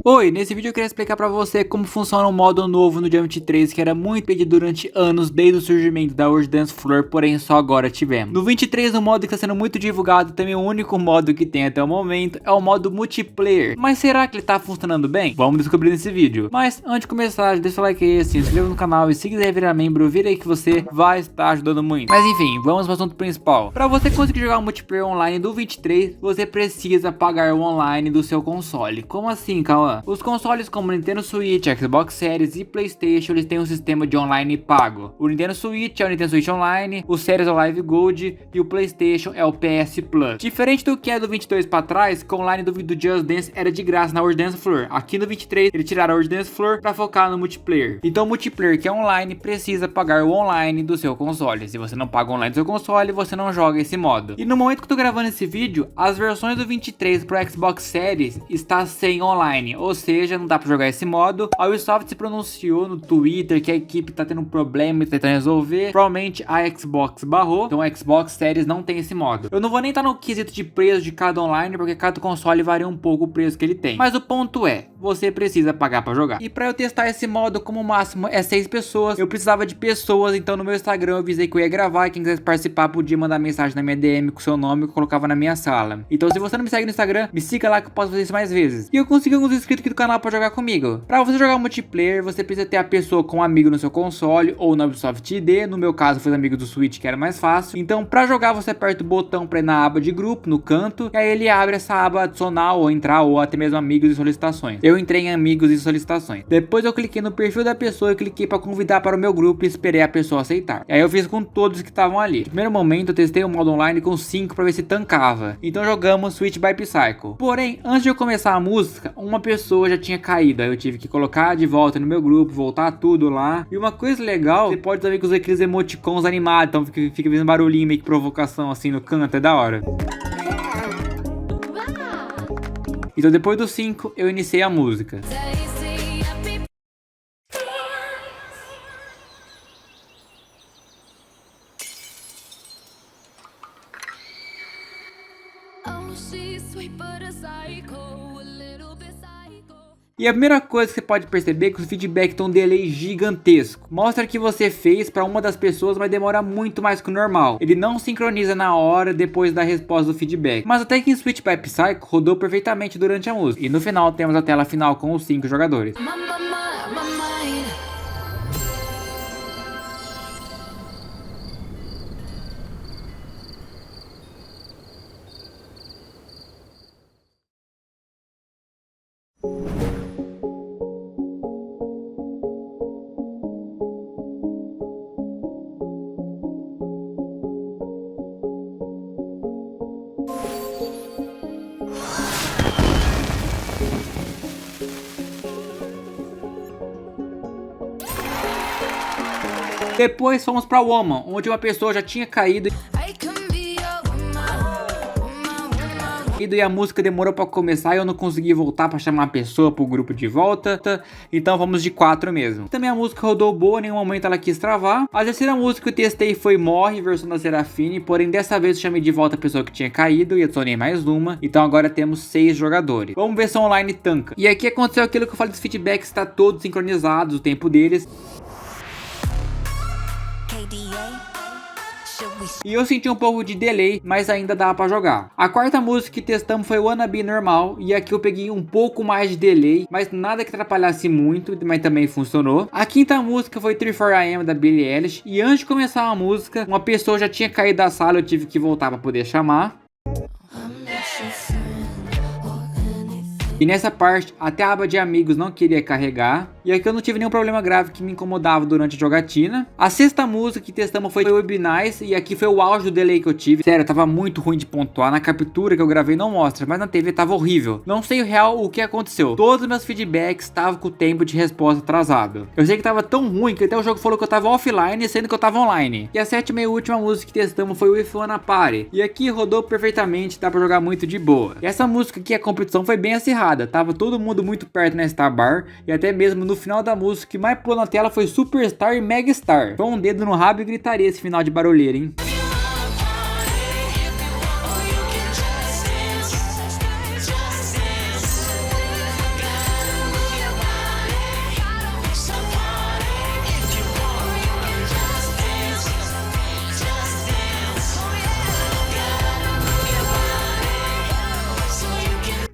Oi, nesse vídeo eu queria explicar pra você como funciona um modo novo no Jam 23 que era muito pedido durante anos desde o surgimento da World Dance Floor, porém só agora tivemos. No 23, um modo que está sendo muito divulgado, também o único modo que tem até o momento, é o modo multiplayer. Mas será que ele tá funcionando bem? Vamos descobrir nesse vídeo. Mas antes de começar, deixa o like aí, se inscreva no canal e se quiser virar membro, vira aí que você vai estar ajudando muito. Mas enfim, vamos para o assunto principal. Para você conseguir jogar o multiplayer online do 23, você precisa pagar o online do seu console. Como assim, Cauã? Os consoles como Nintendo Switch, Xbox Series e PlayStation, eles têm um sistema de online pago. O Nintendo Switch é o Nintendo Switch Online, o Series é o Live Gold e o PlayStation é o PS Plus. Diferente do que é do 22 para trás, que o online do Just Dance era de graça na World Dance Floor. Aqui no 23, eles tiraram a World Dance Floor para focar no multiplayer. Então o multiplayer que é online precisa pagar o online do seu console. Se você não paga o online do seu console, você não joga esse modo. E no momento que eu tô gravando esse vídeo, as versões do 23 pro Xbox Series está sem online, ou seja, não dá pra jogar esse modo. A Ubisoft se pronunciou no Twitter que a equipe tá tendo um problema e tá tentando resolver. Provavelmente a Xbox barrou, então o Xbox Series não tem esse modo. Eu não vou nem estar no quesito de preço de cada online, porque cada console varia um pouco o preço que ele tem. Mas o ponto é, você precisa pagar pra jogar. E pra eu testar esse modo, como máximo é 6 pessoas, eu precisava de pessoas, então no meu Instagram eu avisei que eu ia gravar e quem quisesse participar podia mandar mensagem na minha DM com seu nome que eu colocava na minha sala. Então se você não me segue no Instagram, me siga lá que eu posso fazer isso mais vezes. E eu consegui alguns inscritos aqui do canal pra jogar comigo. Pra você jogar multiplayer, você precisa ter a pessoa com um amigo no seu console ou na Ubisoft ID. No meu caso foi amigo do Switch, que era mais fácil. Então pra jogar você aperta o botão pra ir na aba de grupo, no canto, e aí ele abre essa aba adicional ou entrar ou até mesmo amigos e solicitações. Eu entrei em amigos e solicitações. Depois eu cliquei no perfil da pessoa e cliquei pra convidar para o meu grupo e esperei a pessoa aceitar. E aí eu fiz com todos que estavam ali. No primeiro momento eu testei o modo online com 5 pra ver se tancava. Então jogamos Switch by Psycho. Porém, antes de eu começar a música, uma pessoa já tinha caído. Aí eu tive que colocar de volta no meu grupo, voltar tudo lá. E uma coisa legal, você pode saber que usa aqueles emoticons animados, então fica fazendo barulhinho, meio que provocação assim no canto, é da hora. Então depois dos 5, eu iniciei a música. E a primeira coisa que você pode perceber é que o feedback tem um delay gigantesco. Mostra que você fez para uma das pessoas, mas demora muito mais que o normal. Ele não sincroniza na hora depois da resposta do feedback. Mas até que em Switch by Psycho rodou perfeitamente durante a música. E no final temos a tela final com os 5 jogadores. Depois fomos pra Woman, onde uma pessoa já tinha caído e a música demorou pra começar e eu não consegui voltar pra chamar a pessoa pro grupo de volta. Então vamos de 4 mesmo. Também a música rodou boa, em nenhum momento ela quis travar. A terceira música que eu testei foi Morre, versão da Serafine. Porém dessa vez eu chamei de volta a pessoa que tinha caído e adicionei mais uma. Então agora temos 6 jogadores. Vamos ver se o online tanca. E aqui aconteceu aquilo que eu falei dos feedbacks, está todos sincronizados, o tempo deles. E eu senti um pouco de delay, mas ainda dava pra jogar. A quarta música que testamos foi Wannabe normal, e aqui eu peguei um pouco mais de delay, mas nada que atrapalhasse muito, mas também funcionou. A quinta música foi 34am da Billie Eilish, e antes de começar a música, uma pessoa já tinha caído da sala, eu tive que voltar pra poder chamar. E nessa parte, até a aba de amigos não queria carregar. E aqui eu não tive nenhum problema grave que me incomodava durante a jogatina. A sexta música que testamos foi Web Nice. E aqui foi o auge do delay que eu tive. Sério, tava muito ruim de pontuar. Na captura que eu gravei não mostra, mas na TV tava horrível. Não sei o real o que aconteceu. Todos os meus feedbacks estavam com o tempo de resposta atrasado. Eu sei que tava tão ruim que até o jogo falou que eu tava offline, sendo que eu tava online. E a sétima e última música que testamos foi If You Wanna Party. E aqui rodou perfeitamente, dá pra jogar muito de boa. E essa música aqui, a competição foi bem acirrada. Tava todo mundo muito perto na Star Bar. E até mesmo no final da música, o que mais pulou na tela foi Superstar e Megastar. Foi um dedo no rabo e gritaria esse final de barulheira, hein?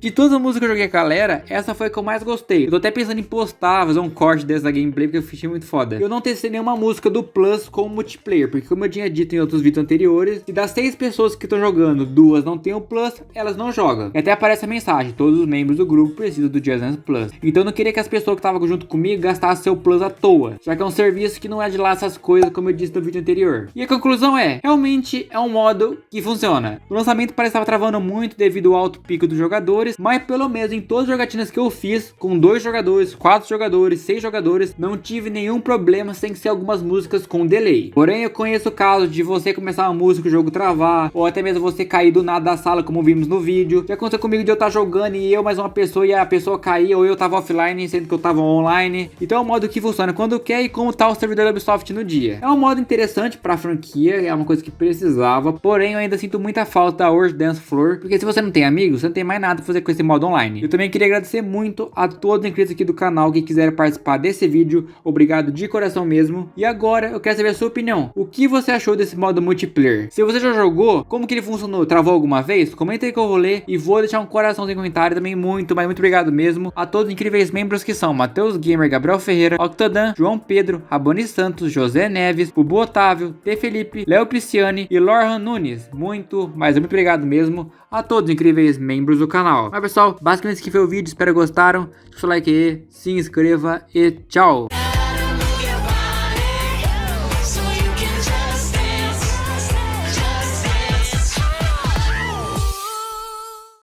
De todas as músicas que eu joguei com a galera, essa foi a que eu mais gostei. Eu tô até pensando em postar, fazer um corte dessa gameplay, porque eu achei muito foda. Eu não testei nenhuma música do Plus com multiplayer, porque como eu tinha dito em outros vídeos anteriores, se das 6 pessoas que estão jogando, 2 não tem o Plus, elas não jogam. E até aparece a mensagem, todos os membros do grupo precisam do Just Dance Plus. Então eu não queria que as pessoas que estavam junto comigo gastassem seu Plus à toa, já que é um serviço que não é de lá essas coisas, como eu disse no vídeo anterior. E a conclusão é, realmente é um modo que funciona. O lançamento parece que estava travando muito devido ao alto pico dos jogadores, mas pelo menos em todas as jogatinas que eu fiz, com 2 jogadores, 4 jogadores, 6 jogadores, não tive nenhum problema sem ser algumas músicas com delay. Porém, eu conheço o caso de você começar uma música e o jogo travar, ou até mesmo você cair do nada da sala, como vimos no vídeo. Já aconteceu comigo de eu estar jogando e eu mais uma pessoa e a pessoa cair, ou eu tava offline, sendo que eu tava online. Então é um modo que funciona quando quer e como tá o servidor da Ubisoft no dia. É um modo interessante pra franquia, é uma coisa que precisava, porém eu ainda sinto muita falta da World Dance Floor, porque se você não tem amigos, você não tem mais nada pra fazer com esse modo online. Eu também queria agradecer muito a todos os inscritos aqui do canal que quiseram participar desse vídeo, obrigado de coração mesmo. E agora eu quero saber a sua opinião, o que você achou desse modo multiplayer? Se você já jogou, como que ele funcionou? Travou alguma vez? Comenta aí que eu vou ler e vou deixar um coraçãozinho no comentário também, muito, mas muito obrigado mesmo a todos os incríveis membros que são Matheus Gamer, Gabriel Ferreira, Octodan, João Pedro, Raboni Santos, José Neves, Bubu Otávio, T. Felipe, Léo Pisciani e Lorhan Nunes. Muito, mas muito obrigado mesmo a todos os incríveis membros do canal. Mas pessoal, basicamente esse aqui foi o vídeo, espero que gostaram. Deixa o like aí, se inscreva e tchau!